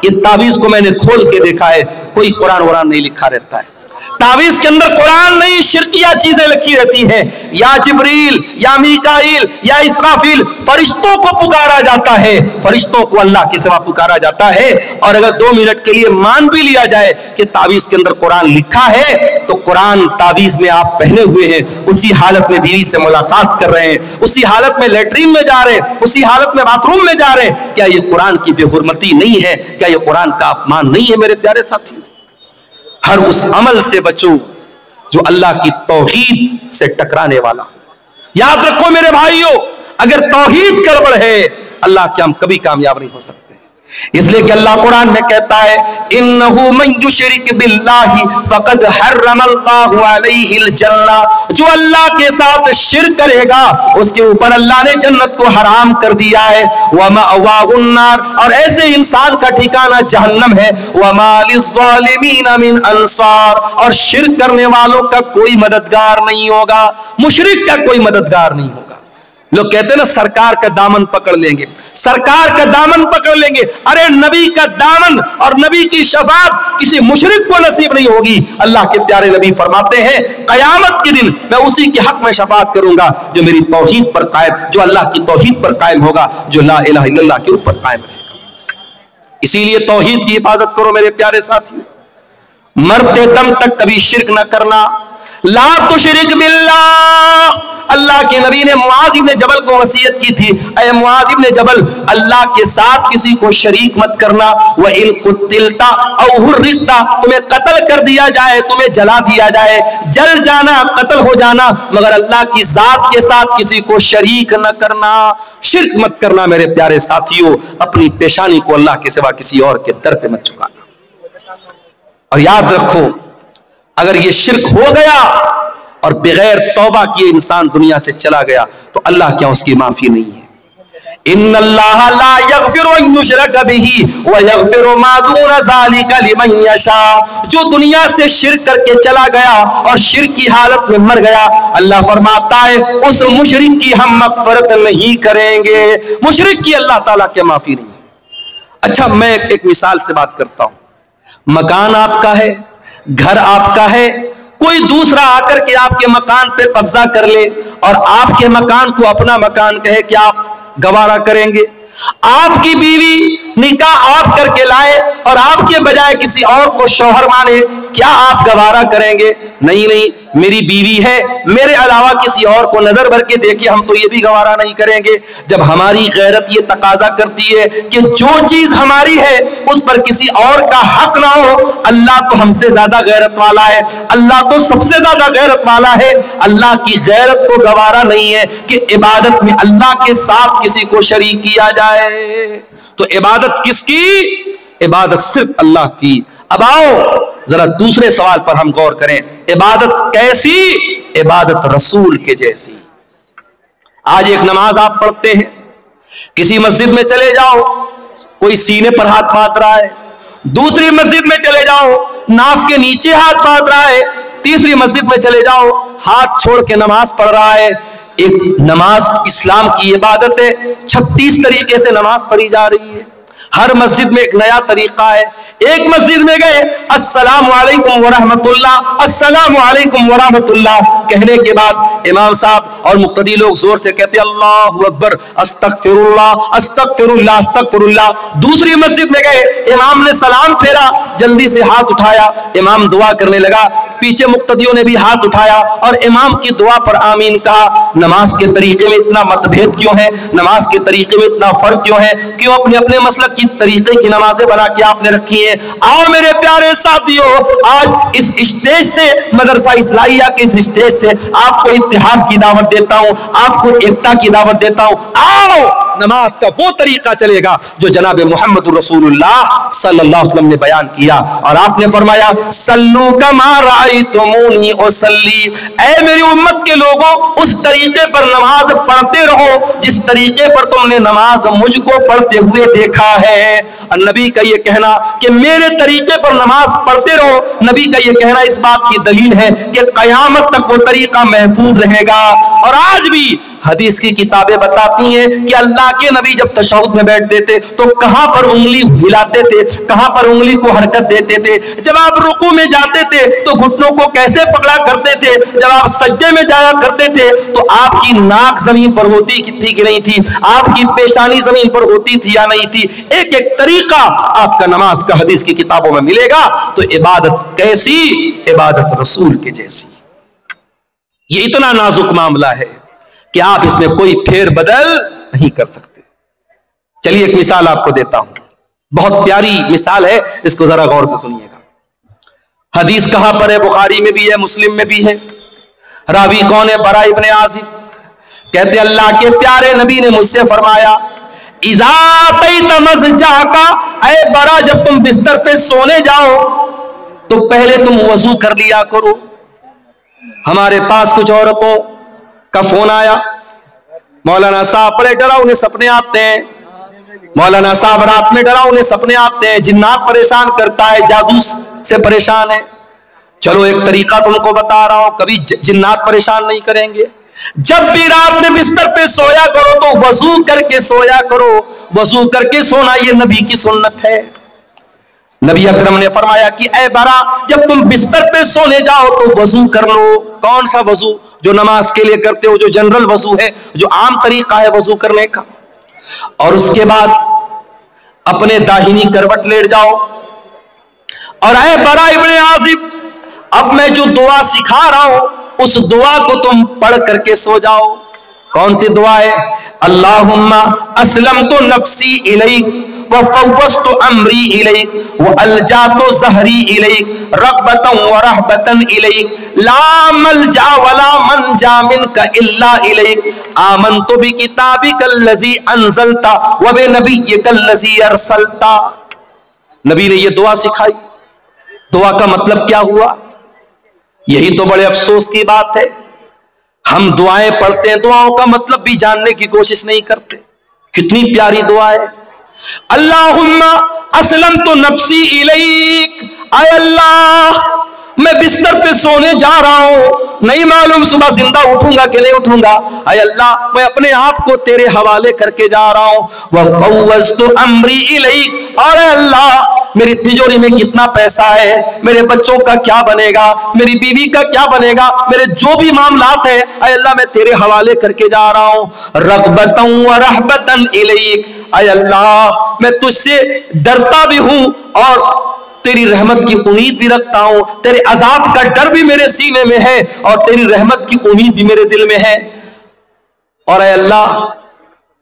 ये तावीज को मैंने खोल के देखा है, कोई कुरान वरान नहीं लिखा रहता है। तावीज के अंदर कुरान नहीं, शिरकिया चीजें लिखी रहती हैं। या जिब्रील, या मीकाईल, या इसराफील, फरिश्तों को पुकारा जाता है, फरिश्तों को अल्लाह के सिवा पुकारा जाता है। और अगर 2 मिनट के लिए मान भी लिया जाए कि तावीज के अंदर कुरान लिखा है, तो कुरान तावीज में आप पहने हुए हैं, उसी हालत में बीवी से मुलाकात कर रहे हैं, उसी हालत में लेटरिन में जा रहे हैं, उसी हालत में बाथरूम में जा रहे हैं, क्या ये कुरान की बेहुरमती नहीं है? क्या ये कुरान का अपमान नहीं है? मेरे प्यारे साथी, हर उस अमल से बचो जो अल्लाह की तौहीद से टकराने वाला। याद रखो मेरे भाइयों, अगर तौहीद गड़बड़ है, अल्लाह के हम कभी कामयाब नहीं हो सकते। इसलिए कि अल्लाह कुरान में कहता है, इन्नहु मन युशरिक बिल्लाहि फक़द हर्रमल्लाहु अलैहिल जन्नह, जो अल्लाह के साथ शिर्क करेगा उसके ऊपर अल्लाह ने जन्नत को हराम कर दिया है। व मअवाहुन नार, और ऐसे इंसान का ठिकाना जहन्नम है। व मा लिज़्ज़ालिमीन मिन अंसार, और शिर्क करने वालों का कोई मददगार नहीं होगा, मुशरिक का कोई मददगार नहीं होगा। लोग कहते हैं ना सरकार का दामन पकड़ लेंगे, सरकार का दामन पकड़ लेंगे। अरे नबी का दामन और नबी की शफाअत किसी मुशरिक को नसीब नहीं होगी। अल्लाह के प्यारे नबी फरमाते हैं, कयामत के दिन मैं उसी के हक में शफाअत करूंगा जो मेरी तौहीद पर कायम, जो अल्लाह की तौहीद पर कायम होगा, जो ला इलाहा इल्लल्लाह के ऊपर कायम रहेगा। इसीलिए तौहीद की हिफाजत करो मेरे प्यारे साथियों, मरते दम तक कभी शिर्क न करना। ला तुशरिक बिल्लाह, अल्लाह के नबी ने मुआज इब्न जबल को वसीयत की थी, ऐ मुआज इब्न जबल, अल्लाह के साथ किसी को शरीक मत करना। व इन कुतिलता औ हुर्रिकता, तुम्हें कत्ल कर दिया जाए, तुम्हें जला दिया जाए, जल जाना, कत्ल हो जाना, मगर अल्लाह की जात के साथ किसी को शरीक न करना, शिर्क मत करना। मेरे प्यारे साथियों, अपनी पेशानी को अल्लाह के सिवा किसी और के दर पे मत झुकाना। और याद रखो, अगर ये शिर्क हो गया और बगैर तौबा किए इंसान दुनिया से चला गया, तो अल्लाह क्या उसकी माफी नहीं है। इन्नल्लाह ला यगफिरु अन युशरक बिही व यगफिरु मा दून ज़ालिका लिमन यशा, जो दुनिया से शिर्क करके चला गया और शिर्क की हालत में मर गया, अल्लाह फरमाता है उस मुशरिक की हम मग़फ़िरत नहीं करेंगे, मुशरिक की अल्लाह ताला के माफी नहीं। अच्छा, मैं एक मिसाल से बात करता हूं। मकान आपका है, घर आपका है, कोई दूसरा आकर के आपके मकान पे कब्जा कर ले और आपके मकान को अपना मकान कहे, क्या आप गवारा करेंगे? आपकी बीवी निकाह आप करके लाए और आपके बजाय किसी और को शौहर माने, क्या आप गवारा करेंगे? नहीं नहीं, मेरी बीवी है, मेरे अलावा किसी और को नजर भर के देखे, हम तो ये भी गवारा नहीं करेंगे। जब हमारी गैरत ये तकाजा करती है कि जो चीज हमारी है उस पर किसी और का हक ना हो, अल्लाह तो हमसे ज्यादा गैरत वाला है, अल्लाह तो सबसे ज्यादा गैरत वाला है। अल्लाह की गैरत को गवारा नहीं है कि इबादत में अल्लाह के साथ किसी को शरीक किया जाए। तो इबादत किसकी? इबादत सिर्फ अल्लाह की। अब आओ जरा दूसरे सवाल पर हम गौर करें, इबादत कैसी? इबादत रसूल के जैसी। आज एक नमाज आप पढ़ते हैं, किसी मस्जिद में चले जाओ, कोई सीने पर हाथ बांध रहा है, दूसरी मस्जिद में चले जाओ, नाफ के नीचे हाथ बांध रहा है, तीसरी मस्जिद में चले जाओ, हाथ छोड़ के नमाज पढ़ रहा है। एक नमाज इस्लाम की इबादत है, 36 तरीके से नमाज पढ़ी जा रही है, हर मस्जिद में एक नया तरीका है। एक मस्जिद में गए, अस्सलामु अलैकुम व रहमतुल्लाह, अस्सलामु अलैकुम व रहमतुल्लाह कहने के बाद इमाम साहब और मुक्तदी लोग जोर से कहते अल्लाहु अकबर, अस्तगफिरुल्लाह, अस्तगफिरुल्लाह, अस्तगफिरुल्लाह। दूसरी मस्जिद में गए, इमाम ने सलाम फेरा, जल्दी से हाथ उठाया, इमाम दुआ करने लगा, पीछे मुक्तदियों ने भी हाथ उठाया और इमाम की दुआ पर आमीन कहा। नमाज के तरीके में इतना मतभेद क्यों है? नमाज के तरीके में इतना फर्क क्यों है? क्यों अपने अपने मसलक की अजीब तरीके की नमाजें बना के आपने रखी हैं। आओ मेरे प्यारे साथियों, आज इस स्टेज से, मदरसा इस्लाहिया के इस स्टेज से आपको इत्तेहाद की दावत देता हूं, आपको एकता की दावत देता हूं। आओ, नमाज का वो तरीका चलेगा जो जनाब मोहम्मद रसूलुल्लाह सल्लल्लाहु अलैहि वसल्लम ने बयान किया। और आपने फरमाया सल्लू कमा रायतुमूनी उसल्ली, ऐ मेरी उम्मत के लोगों, उस तरीके पर नमाज पढ़ते रहो जिस तरीके पर तुमने नमाज मुझको पढ़ते हुए देखा है। और नबी का ये कहना कि मेरे तरीके पर नमाज पढ़ते रहो, नबी का ये कहना इस बात की दलील है कि कयामत तक वो तरीका महफूज रहेगा। और आज भी हदीस की किताबें बताती हैं कि अल्लाह के नबी जब तशहुद में बैठते थे तो कहां पर उंगली हिलाते थे, कहां पर उंगली को हरकत देते थे। जब आप रुकू में जाते थे तो घुटनों को कैसे पकड़ा करते थे, जब आप सज्जे में जाया करते थे तो आपकी नाक जमीन पर होती थी कि नहीं थी, आपकी पेशानी जमीन पर होती थी या नहीं थी। एक एक तरीका आपका नमाज का हदीस की किताबों में मिलेगा। तो इबादत कैसी? इबादत रसूल के जैसी। ये इतना नाजुक मामला है कि आप इसमें कोई फेर बदल नहीं कर सकते। चलिए एक मिसाल आपको देता हूं, बहुत प्यारी मिसाल है, इसको जरा गौर से सुनिएगा। हदीस कहां पर है? बुखारी में भी है, मुस्लिम में भी है। रावी कौन है? बरा इब्ने आजिब। कहते अल्लाह के प्यारे नबी ने मुझसे फरमाया इज़ा तैत मज़जाका, ऐ बरा जब तुम बिस्तर पे सोने जाओ तो पहले तुम वजू कर लिया करो। हमारे पास कुछ औरतों का फोन आया, मौलाना साहब बड़े डरावने सपने आते हैं, मौलाना साहब रात में डरावने सपने आते हैं, जिन्नात परेशान करता है, जादू से परेशान है। चलो एक तरीका तुमको बता रहा हूं, कभी जिन्नात परेशान नहीं करेंगे। जब भी रात में बिस्तर पे सोया करो तो वजू करके सोया करो। वजू करके सोना ये नबी की सुन्नत है। नबी अकरम ने फरमाया कि ऐ बरा जब तुम बिस्तर पे सोने जाओ तो वजू कर लो। कौन सा वजू? जो नमाज के लिए करते हो, जो जनरल वजू है, जो आम तरीका है वजू करने का। और उसके बाद अपने दाहिनी करवट लेट जाओ और ऐ बरा इब्ने आजिब, अब मैं जो दुआ सिखा रहा हूं उस दुआ को तुम पढ़ करके सो जाओ। कौन सी दुआ है? अल्लाहुम्मा अस्लमतु नफ्सी इलैक व फव्वज़तु अम्री इलैक व अलजातु ज़हरी इलैक रग़बतन व रहबतन इलैक ला मलजा वला मनजा मिनका इल्ला इलैक आमनतु बिकिताबिकल लज़ी अंज़लता व बिनबिय्यिकल लज़ी अरसलता। नबी ने ये दुआ सिखाई। दुआ का मतलब क्या हुआ? यही तो बड़े अफसोस की बात है, हम दुआएं पढ़ते हैं, दुआओं का मतलब भी जानने की कोशिश नहीं करते। कितनी प्यारी दुआ है, अल्लाहुम्मा अस्लमतु नफ्सी इलैक, आय अल्लाह मैं बिस्तर पे सोने जा रहा हूं, नहीं मालूम सुबह जिंदा उठूंगा कि नहीं उठूंगा। आय अल्लाह मैं अपने आप को तेरे हवाले करके जा रहा हूं। व फव्वज़तु अम्री इलैक, और अल्लाह मेरी तिजोरी में कितना पैसा है, मेरे बच्चों का क्या बनेगा, मेरी बीवी का क्या बनेगा, मेरे जो भी मामलात है आय अल्लाह मैं तेरे हवाले करके जा रहा हूं। रग़बतन व रहबतन इलैक, आय अल्लाह मैं तुझसे डरता भी हूं और तेरी रहमत की उम्मीद भी रखता हूं। तेरे अजाब का डर भी मेरे सीने में है और तेरी रहमत की उम्मीद भी मेरे दिल में है। और ऐ अल्लाह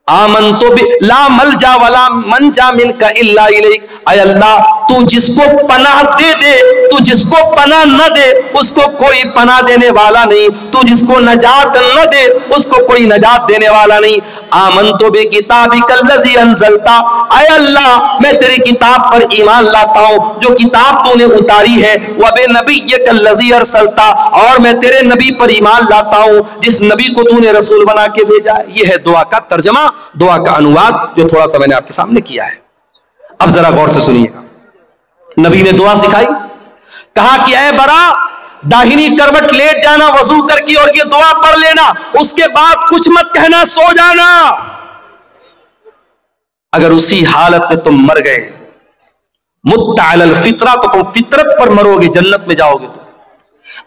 आमनतु बि ला मलजा वला मनजा मिनका इल्ला इलैक, ऐ अल्लाह तू जिसको पनाह दे दे, तू जिसको पनाह न दे उसको कोई पनाह देने वाला नहीं, तू जिसको नजात न दे उसको कोई नजात देने वाला नहीं। आमनतु बिकिताबिकल लज़ी अंज़लता, ऐ अल्लाह मैं तेरी किताब पर ईमान लाता हूं जो किताब तूने उतारी है। व बिनबिय्यिकल लज़ी अरसलता, और मैं तेरे नबी पर ईमान लाता हूं जिस नबी को तूने रसूल बना के भेजा है। यह है दुआ का तर्जमा, दुआ का अनुवाद जो थोड़ा सा मैंने आपके सामने किया है। अब जरा गौर से सुनिएगा, नबी ने दुआ सिखाई, कहा कि ऐ बरा दाहिनी करवट लेट जाना वजू करके और ये दुआ पढ़ लेना, उसके बाद कुछ मत कहना, सो जाना। अगर उसी हालत में तुम मर गए मुत्ता अलल फितरा, तो तुम फितरत पर मरोगे, जन्नत में जाओगे। तो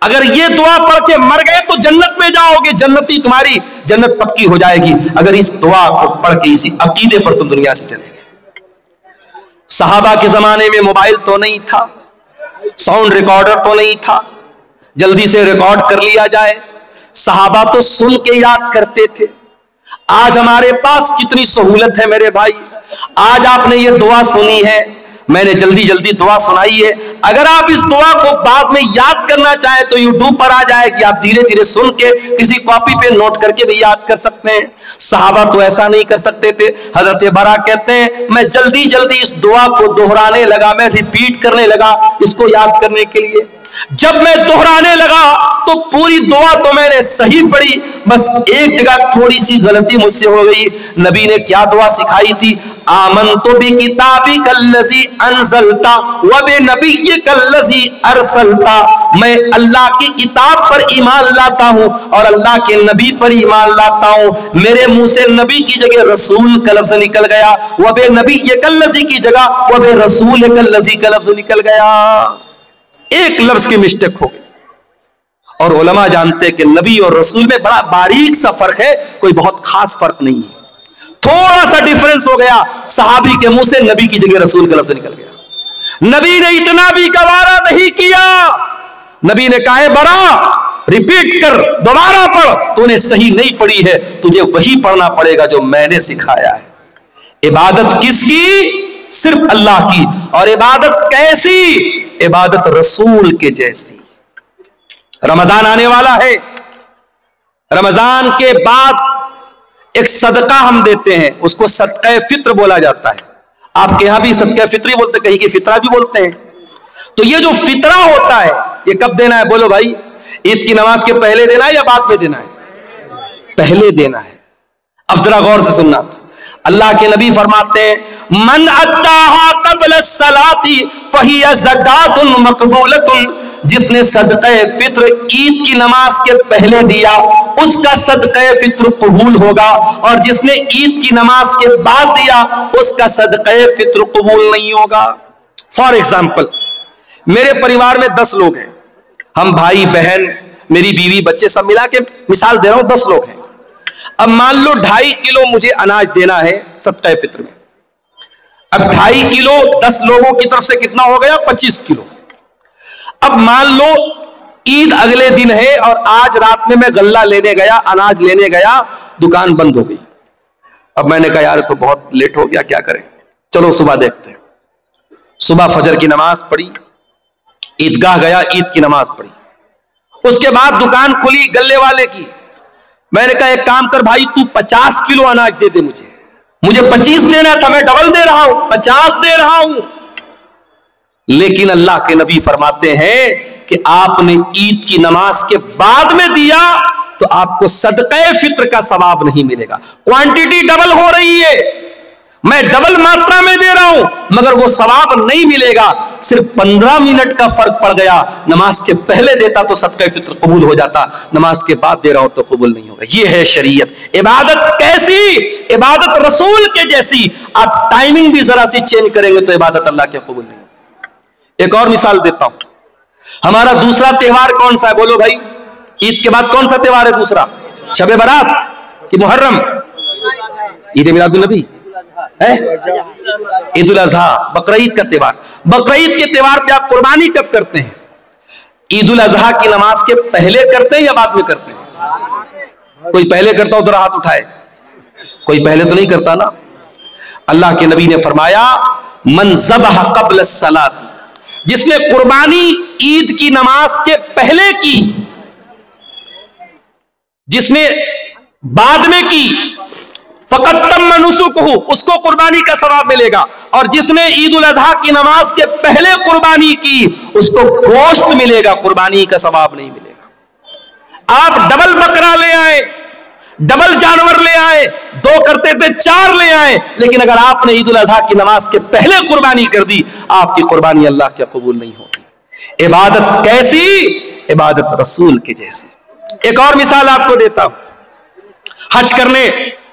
अगर ये दुआ पढ़ के मर गए तो जन्नत में जाओगे, जन्नती तुम्हारी जन्नत पक्की हो जाएगी। अगर इस दुआ को पढ़ के इसी अकीदे पर तुम दुनिया से चले गए। सहाबा के जमाने में मोबाइल तो नहीं था, साउंड रिकॉर्डर तो नहीं था, जल्दी से रिकॉर्ड कर लिया जाए। सहाबा तो सुन के याद करते थे। आज हमारे पास कितनी सहूलत है मेरे भाई। आज आपने ये दुआ सुनी है, मैंने जल्दी जल्दी दुआ सुनाई है। अगर आप इस दुआ को बाद में याद करना चाहें तो यूट्यूब पर आ जाएगी, आप धीरे धीरे सुन के किसी कॉपी पे नोट करके भी याद कर सकते हैं। सहाबा तो ऐसा नहीं कर सकते थे। हजरत बरा कहते हैं मैं जल्दी जल्दी इस दुआ को दोहराने लगा, मैं रिपीट करने लगा इसको याद करने के लिए। जब मैं दोहराने लगा तो पूरी दुआ तो मैंने सही पढ़ी, बस एक जगह थोड़ी सी गलती मुझसे हो गई। नबी ने क्या दुआ सिखाई थी? आमनतु बिकिताबिकल्लज़ी अंज़लता व बिनबिय्यिकल्लज़ी अरसलता। मैं अल्लाह की किताब पर ईमान लाता हूं और अल्लाह के नबी पर ईमान लाता हूं। मेरे मुंह से नबी की जगह रसूल का लफ्ज निकल गया, व बिनबिय्यिकल्लज़ी की जगह व बिरसूलिकल्लज़ी का लफ्ज निकल गया। एक लफ्ज की मिस्टेक हो गई। और उलमा जानते हैं कि नबी और रसूल में बड़ा बारीक सा फर्क है, कोई बहुत खास फर्क नहीं है। थोड़ा सा डिफरेंस हो गया, सहाबी के मुंह से नबी की जगह रसूल का लफ्ज निकल गया। नबी ने इतना भी गवारा नहीं किया। नबी ने कहा बरा रिपीट कर, दोबारा पढ़, तूने सही नहीं पढ़ी है, तुझे वही पढ़ना पड़ेगा जो मैंने सिखाया है। इबादत किसकी? सिर्फ अल्लाह की। और इबादत कैसी? इबादत रसूल के जैसी। रमजान आने वाला है, रमजान के बाद एक सदका हम देते हैं, उसको सदका फित्र बोला जाता है। आपके यहां भी सदका फित्री बोलते, कहीं की फितरा भी बोलते हैं। तो ये जो फितरा होता है ये कब देना है बोलो भाई? ईद की नमाज के पहले देना है या बाद में देना है? पहले देना है। अब जरा गौर से सुनना, अल्लाह के नबी फरमाते हैं मन अद्दाहा क़ब्ल सलाती फहिया ज़कातुन मक़बूलतुन। जिसने सदक़े फित्र ईद की नमाज के पहले दिया उसका सदक़े फित्र कबूल होगा, और जिसने ईद की नमाज के बाद दिया उसका सदक़े फित्र कबूल नहीं होगा। फॉर एग्जाम्पल, मेरे परिवार में 10 लोग हैं, हम भाई बहन मेरी बीवी बच्चे सब मिला के मिसाल दे रहा हूं 10 लोग हैं। अब मान लो 2.5 किलो मुझे अनाज देना है सदक़े फित्र में। अब 2.5 किलो 10 लोगों की तरफ से कितना हो गया? 25 किलो। अब मान लो ईद अगले दिन है और आज रात में मैं गल्ला लेने गया, अनाज लेने गया, दुकान बंद हो गई। अब मैंने कहा यार तो बहुत लेट हो गया, क्या करें, चलो सुबह देखते हैं। सुबह फजर की नमाज पढ़ी, ईदगाह गया, ईद की नमाज पढ़ी। उसके बाद दुकान खुली गल्ले वाले की। मैंने कहा एक काम कर भाई, तू 50 किलो अनाज दे दे, मुझे 25 देना था, मैं डबल दे रहा हूं, 50 दे रहा हूं। लेकिन अल्लाह के नबी फरमाते हैं कि आपने ईद की नमाज के बाद में दिया तो आपको सदक़े फित्र का सवाब नहीं मिलेगा। क्वांटिटी डबल हो रही है, मैं डबल मात्रा में दे रहा हूं, मगर वो सवाब नहीं मिलेगा। सिर्फ 15 मिनट का फर्क पड़ गया। नमाज के पहले देता तो सदक़े फित्र कबूल हो जाता, नमाज के बाद दे रहा हूं तो कबूल नहीं होगा। ये है शरीयत। इबादत कैसी? इबादत रसूल के जैसी। आप टाइमिंग भी जरा सी चेंज करेंगे तो इबादत अल्लाह के कबूल नहीं होगी। एक और मिसाल देता हूं, हमारा दूसरा त्योहार कौन सा है बोलो भाई? ईद के बाद कौन सा त्योहार है दूसरा? शबे बारात कि मुहर्रम? ईद मिलादुन नबी है, ईद उल अज़हा, बकरीद का त्योहार। बकरीद के त्योहार पे आप कुर्बानी कब करते हैं? ईद उल अज़हा की नमाज के पहले करते हैं या बाद में करते हैं? कोई पहले करता हो जरा हाथ उठाए। कोई पहले तो नहीं करता ना। अल्लाह के नबी ने फरमाया मन ज़बह क़ब्ल सलात, जिसने कुर्बानी ईद की नमाज के पहले की, जिसने बाद में की, फ़क़त तम्म नुसुकुहु, उसको कुर्बानी का सवाब मिलेगा। और जिसने ईद उल अज़हा की नमाज के पहले कुर्बानी की उसको गोश्त मिलेगा, कुर्बानी का सवाब नहीं मिलेगा। आप डबल बकरा ले आए, डबल जानवर ले आए, 2 करते थे 4 ले आए, लेकिन अगर आपने ईद उल अज़हा की नमाज के पहले कुर्बानी कर दी आपकी कुर्बानी अल्लाह के कबूल नहीं होगी। इबादत कैसी? इबादत रसूल के जैसी। एक और मिसाल आपको देता हूं, हज करने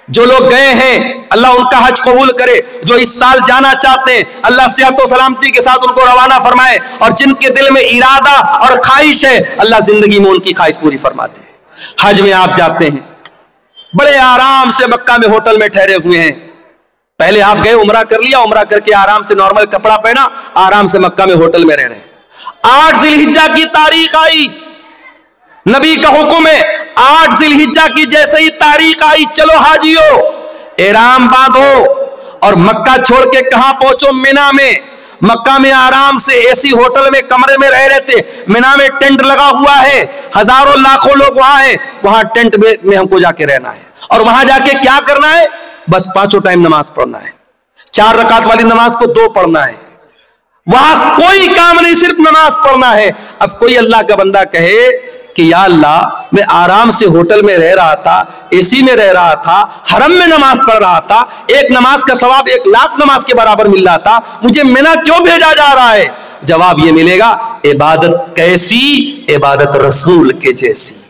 जो लोग गए हैं अल्लाह उनका हज कबूल करे। जो इस साल जाना चाहते हैं अल्लाह सेहत और सलामती के साथ उनको रवाना फरमाए, और जिनके दिल में इरादा और ख्वाहिश है अल्लाह जिंदगी में उनकी ख्वाहिश पूरी फरमाते हैं। हज में आप जाते हैं, बड़े आराम से मक्का में होटल में ठहरे हुए हैं। पहले आप गए, उमरा कर लिया, उमरा करके आराम से नॉर्मल कपड़ा पहना, आराम से मक्का में होटल में रह रहे हैं। 8 ज़िलहिज्जा की तारीख आई, नबी का हुक्म है 8 जिलहिज्जा की जैसे ही तारीख आई, चलो हाजियो एहराम बांधो और मक्का छोड़ के कहां पहुंचो? मिना में। मक्का में आराम से एसी होटल में कमरे में रह रहे थे। मिना में टेंट लगा हुआ है, हजारों लाखों लोग वहां हैं। वहां टेंट में हमको जाके रहना है और वहां जाके क्या करना है? बस 5 टाइम नमाज पढ़ना है। 4 रकात वाली नमाज को 2 पढ़ना है। वहां कोई काम नहीं, सिर्फ नमाज पढ़ना है। अब कोई अल्लाह का बंदा कहे कि या अल्लाह मैं आराम से होटल में रह रहा था, एसी में रह रहा था, हरम में नमाज पढ़ रहा था, एक नमाज का सवाब 1 लाख नमाज के बराबर मिल रहा था, मुझे मिना क्यों भेजा जा रहा है? जवाब ये मिलेगा, इबादत कैसी? इबादत रसूल के जैसी।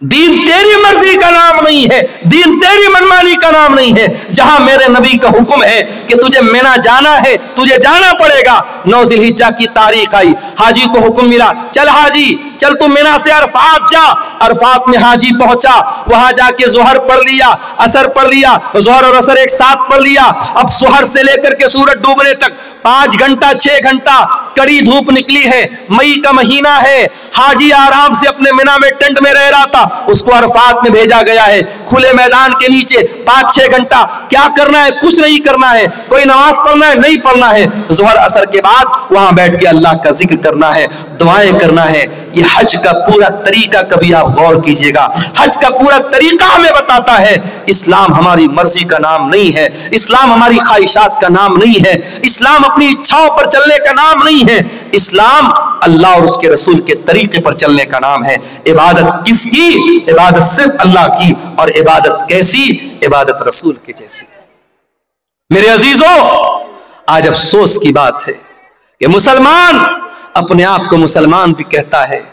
दीन तेरी मर्जी का नाम नहीं है, दीन तेरी मनमानी का नाम नहीं है। जहां मेरे नबी का हुक्म है कि तुझे मिना जाना है, तुझे जाना पड़ेगा। 9 जिलहिज्जा की तारीख आई, हाजी को हुक्म मिला, चल हाजी चल तू मिना से अरफात जा। अरफात में हाजी पहुंचा, वहां जाके जोहर पढ़ लिया, असर पढ़ लिया, जोहर और असर एक साथ पढ़ लिया। अब जोहर से लेकर के सूरज डूबने तक 5 घंटा 6 घंटा कड़ी धूप निकली है, मई का महीना है। हाजी आराम से अपने मिना में टेंट में रह रहा था, उसको अरफात में भेजा गया है, खुले मैदान के नीचे 5-6 घंटा। क्या करना है? कुछ नहीं करना है। कोई नमाज पढ़ना है? नहीं पढ़ना है। जोहर असर के बाद वहां बैठ के अल्लाह का जिक्र करना है, दुआएं करना है। ये हज का पूरा तरीका कभी आप गौर कीजिएगा। हज का पूरा तरीका हमें बताता है इस्लाम हमारी मर्जी का नाम नहीं है, इस्लाम हमारी ख्वाहिशात का नाम नहीं है, इस्लाम अपनी इच्छाओं पर चलने का नाम नहीं है। इस्लाम अल्लाह और उसके रसूल के तरीके पर चलने का नाम है। इबादत किसकी? इबादत सिर्फ अल्लाह की। और इबादत कैसी? इबादत रसूल के जैसी। मेरे अजीजों, आज अफसोस की बात है कि मुसलमान अपने आप को मुसलमान भी कहता है,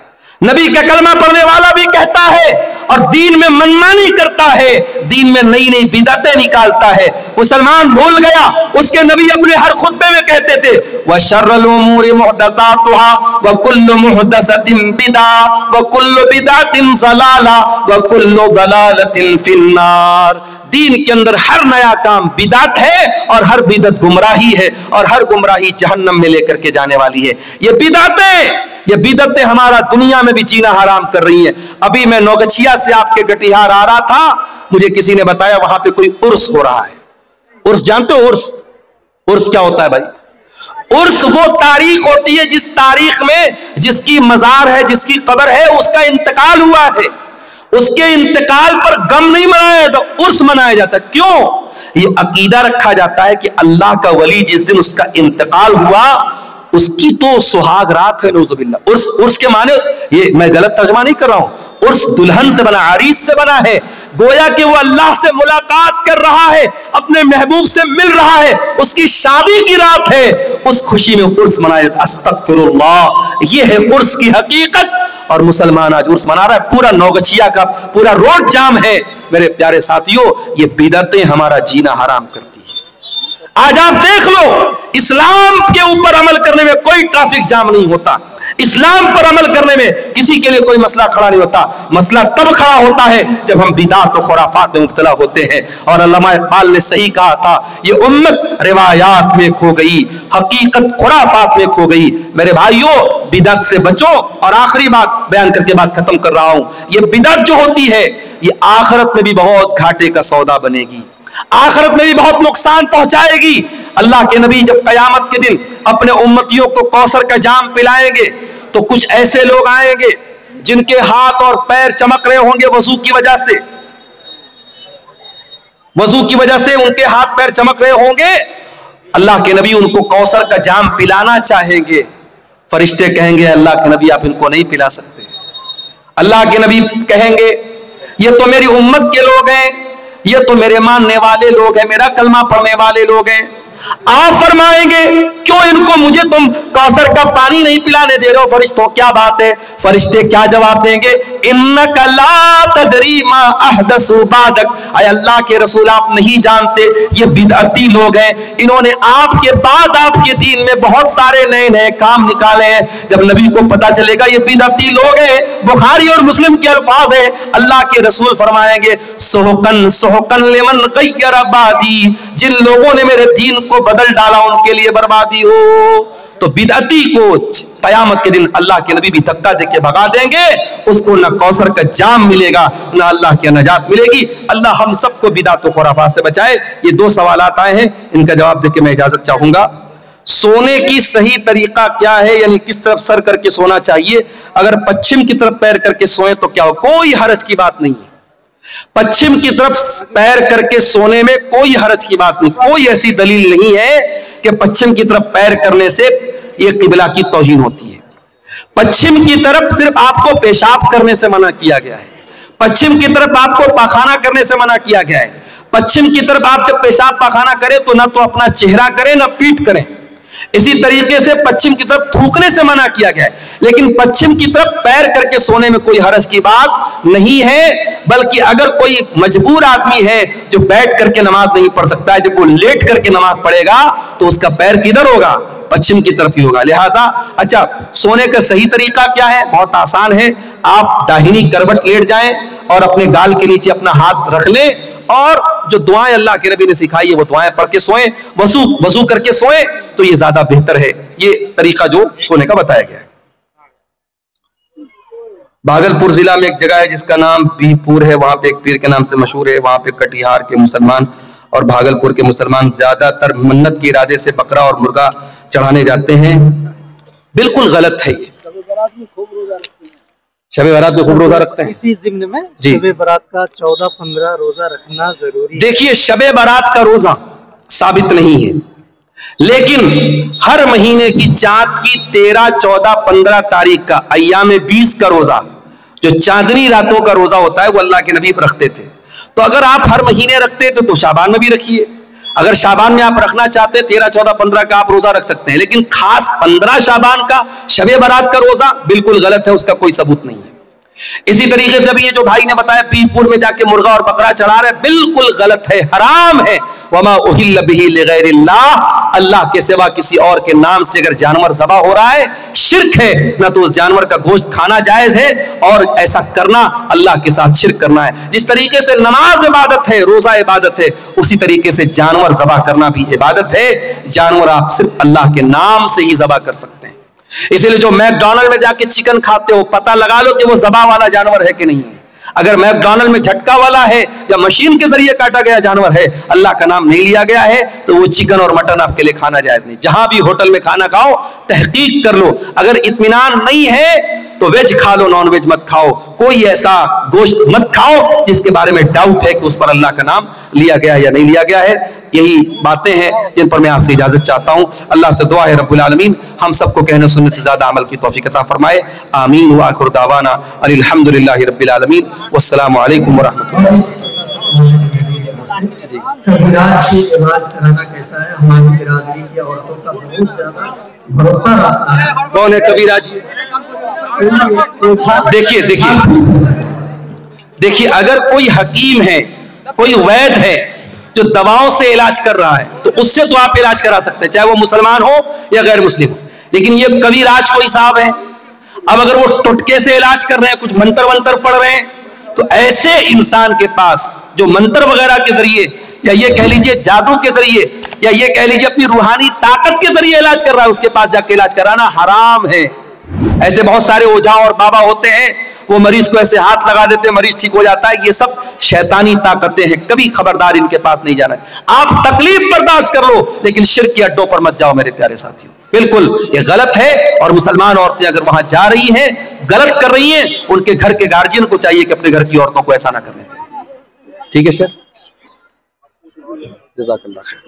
नबी का कलमा पढ़ने वाला भी कहता है, और दीन में मनमानी करता है, दीन में नई नई बिदअतें निकालता है। मुसलमान भूल गया, उसके नबी अपने हर खुतबे में कहते थे, व शर्रुल उमूरि मुहदसातुहा व कुल्लु मुहदसतिन बिदा व कुल्लु बिदअतिन ज़लाला व कुल्लु ज़लालतिन फिन्नार। दीन के अंदर हर नया काम बिदअत है और हर बिदअत गुमराही है, और हर गुमराही जहन्नम में लेकर के जाने वाली है। ये बिदअतें हमारा दुनिया में भी जीना हराम कर रही हैं। अभी मैं नौगछिया से आपके कटिहार आ रहा था, मुझे किसी ने बताया वहां पे कोई उर्स हो रहा है। उर्स जानते हो? उर्स क्या होता है भाई? उर्स वो तारीख होती है जिस तारीख में जिसकी मजार है, जिसकी कब्र है, उसका इंतकाल हुआ है। उसके इंतकाल पर गम नहीं मनाया जाता, उर्स मनाया जाता। क्यों? ये अकीदा रखा जाता है कि अल्लाह का वली जिस दिन उसका इंतकाल हुआ उसकी तो सुहाग रात है। नौजुबिल्लाह। उर्स के माने, ये मैं गलत तर्जमा नहीं कर रहा हूं, उर्स दुल्हन से बना, आरीस से बना है। गोया कि वो अल्लाह से मुलाकात कर रहा है, अपने महबूब से मिल रहा है, उसकी शादी की रात है, उस खुशी में उर्स मनाया जाता है। अस्तगफिरुल्लाह, ये है उर्स की हकीकत। और मुसलमान आज उर्स मना रहा है, पूरा नौगछिया का पूरा रोड जाम है। मेरे प्यारे साथियों, ये बिदअतें हमारा जीना हराम करती है। आज आप देख लो, इस्लाम के ऊपर अमल करने में कोई ट्रैफिक जाम नहीं होता, इस्लाम पर अमल करने में किसी के लिए कोई मसला खड़ा नहीं होता। मसला तब खड़ा होता है जब हम बिदात और खुराफात में मुब्तला होते हैं। और अल्लामा इकबाल ने सही कहा था, ये उम्मत रिवायात में खो गई, हकीकत खुराफात में खो गई। मेरे भाइयों, बिदअत से बचो। और आखिरी बात बयान करके बात खत्म कर रहा हूं, ये बिदअत जो होती है ये आखिरत में भी बहुत घाटे का सौदा बनेगी, आखिरत में भी बहुत नुकसान पहुंचाएगी। अल्लाह के नबी जब कयामत के दिन अपने उम्मतियों को कौसर का जाम पिलाएंगे तो कुछ ऐसे लोग आएंगे जिनके हाथ और पैर चमक रहे होंगे वजू की वजह से, वजू की वजह से उनके हाथ पैर चमक रहे होंगे। अल्लाह के नबी उनको कौसर का जाम पिलाना चाहेंगे। फरिश्ते कहेंगे, अल्लाह के नबी आप इनको नहीं पिला सकते। अल्लाह के नबी कहेंगे, ये तो मेरी उम्मत के लोग हैं, ये तो मेरे मानने वाले लोग हैं, मेरा कलमा पढ़ने वाले लोग हैं। आप फरमाएंगे, क्यों इनको मुझे तुम कौसर का पानी नहीं पिलाने दे रहे हो? फरिश्तों, क्या बात है? फरिश्ते क्या जवाब देंगे? इन्नका ला तदरी मा अहदसु बादक। ऐ अल्लाह के रसूल, आप नहीं जानते, ये बिदअती लोग हैं, इन्होंने आपके बाद आपके दीन में बहुत सारे नए नए काम निकाले हैं। जब नबी को पता चलेगा ये बिदअती लोग हैं, बुखारी और मुस्लिम के अल्फाज है, अल्लाह के रसूल फरमाएंगे, सोहकन सोहकन लिमन गय्यर बादी, जिन लोगों ने मेरे दीन को बदल डाला उनके लिए बर्बादी हो। तो बिदअती को क़यामत के दिन अल्लाह के नबी भी धक्का देके भगा देंगे, उसको ना कौसर का जाम मिलेगा ना अल्लाह की नजात मिलेगी। अल्लाह हम सबको बिदअत और खुराफात से बचाए। ये 2 सवालात आए हैं, इनका जवाब देके मैं इजाजत चाहूंगा। सोने की सही तरीका क्या है, यानी किस तरफ सर करके सोना चाहिए? अगर पश्चिम की तरफ पैर करके सोए तो क्या हो, कोई हरज की बात नहीं है। पश्चिम की तरफ पैर करके सोने में कोई हरज की बात नहीं, कोई ऐसी दलील नहीं है कि पश्चिम की तरफ पैर करने से ये किबला की तौहीन होती है। पश्चिम की तरफ सिर्फ आपको पेशाब करने से मना किया गया है, पश्चिम की तरफ आपको पाखाना करने से मना किया गया है। पश्चिम की तरफ आप जब पेशाब पाखाना करें तो ना तो अपना चेहरा करें ना पीठ करें। इसी तरीके से पश्चिम की तरफ थूकने से मना किया गया है, लेकिन पश्चिम की तरफ पैर करके सोने में कोई हरज की बात नहीं है। बल्कि अगर कोई मजबूर आदमी है जो बैठ करके नमाज नहीं पढ़ सकता है, जब वो लेट करके नमाज पढ़ेगा तो उसका पैर किधर होगा? पश्चिम की तरफ ही होगा। लिहाजा अच्छा, सोने का सही तरीका क्या है? बहुत आसान है। आप दाहिनी करवट लेट जाएं और अपने गाल के नीचे अपना हाथ रख लें और जो दुआएं अल्लाह के नबी ने सिखाई है वो दुआएं पढ़ के सोएं, वजू करके सोएं, तो ये ज्यादा बेहतर है। ये तरीका जो सोने का बताया गया है। भागलपुर जिला में एक जगह है जिसका नाम बीरपुर है, वहां पे एक पीर के नाम से मशहूर है। वहां पे कटिहार के मुसलमान और भागलपुर के मुसलमान ज्यादातर मन्नत के इरादे से बकरा और मुर्गा चढ़ाने जाते हैं। बिल्कुल गलत है ये। शबे बारात में खूब रोजा रखते हैं। इसी जिम्न में शबे बारात का 14-15 रोजा रखना जरूरी है। देखिए, शबे बारात का रोजा साबित नहीं है, लेकिन हर महीने की चांद की 13, 14, 15 तारीख का अय्याम 20 का रोजा, जो चांदनी रातों का रोजा होता है, वो अल्लाह के नबी रखते थे। तो अगर आप हर महीने रखते थे तो शाबान में भी रखिए। अगर शाबान में आप रखना चाहते हैं 13, 14, 15 का आप रोजा रख सकते हैं, लेकिन खास 15 शाबान का शबे बारात का रोजा बिल्कुल गलत है, उसका कोई सबूत नहीं है। इसी तरीके से भी ये जो भाई ने बताया बीरपुर में जाके मुर्गा और बकरा चढ़ा रहे, बिल्कुल गलत है, हराम है। वमा उहिल्ल बिही लिगैरिल्लाह, अल्लाह के सिवा किसी और के नाम से अगर जानवर ज़बह हो रहा है, शिर्क है। ना तो उस जानवर का गोश्त खाना जायज है, और ऐसा करना अल्लाह के साथ शिर्क करना है। जिस तरीके से नमाज इबादत है, रोजा इबादत है, उसी तरीके से जानवर ज़बह करना भी इबादत है। जानवर आप सिर्फ अल्लाह के नाम से ही ज़बह कर सकते हैं। इसीलिए जो मैकडॉनल्ड में जाके चिकन खाते हो, पता लगा लो कि वो ज़बह वाला जानवर है कि नहीं है। अगर मैकडॉनल्ड में झटका वाला है या मशीन के जरिए काटा गया जानवर है, अल्लाह का नाम नहीं लिया गया है, तो वो चिकन और मटन आपके लिए खाना जायज नहीं। जहां भी होटल में खाना खाओ, तहकीक कर लो। अगर इत्मीनान नहीं है तो वेज खा लो, नॉन वेज मत खाओ। कोई ऐसा गोश्त मत खाओ जिसके बारे में डाउट है कि उस पर अल्लाह का नाम लिया गया या नहीं लिया गया है। यही बातें हैं जिन पर मैं आपसे इजाजत चाहता हूं। अल्लाह से दुआ है रब्बुल आलमीन हम सबको कहने सुनने से ज्यादा अमल की तौफीक अता फरमाए। आमीन व आखिर दावाना अल्हम्दुलिल्लाहि रब्बिल आलमीन वस्सलामु अलैकुम व रहमतुल्लाह। कबीराज की इलाज कराना कैसा है? हमारी बिरादरी की औरतों का बहुत ज्यादा भरोसा रहता है। कौन है कबीराज? देखिए अगर कोई हकीम है, कोई वैद्य है जो दवाओं से इलाज कर रहा है, तो उससे तो आप इलाज करा सकते हैं, चाहे वो मुसलमान हो या गैर मुस्लिम हो। लेकिन ये कबीराज कोई साहब है, अब अगर वो टुटके से इलाज कर रहे हैं, कुछ मंत्र वंत्र पढ़ रहे हैं, तो ऐसे इंसान के पास जो मंत्र वगैरह के जरिए, या ये कह लीजिए जादू के जरिए, या ये कह लीजिए अपनी रूहानी ताकत के जरिए इलाज कर रहा है, उसके पास जाके इलाज कराना हराम है। ऐसे बहुत सारे ओझा और बाबा होते हैं, वो मरीज को ऐसे हाथ लगा देते हैं, मरीज ठीक हो जाता है। ये सब शैतानी ताकतें हैं, कभी खबरदार इनके पास नहीं जाना है। आप तकलीफ बर्दाश्त कर लो, लेकिन शिर्क के अड्डों पर मत जाओ मेरे प्यारे साथियों, बिल्कुल ये गलत है। और मुसलमान औरतें अगर वहां जा रही हैं, गलत कर रही हैं, उनके घर के गार्जियन को चाहिए कि अपने घर की औरतों को ऐसा ना करने दें। ठीक है सर, जज़ाकल्लाह खैर।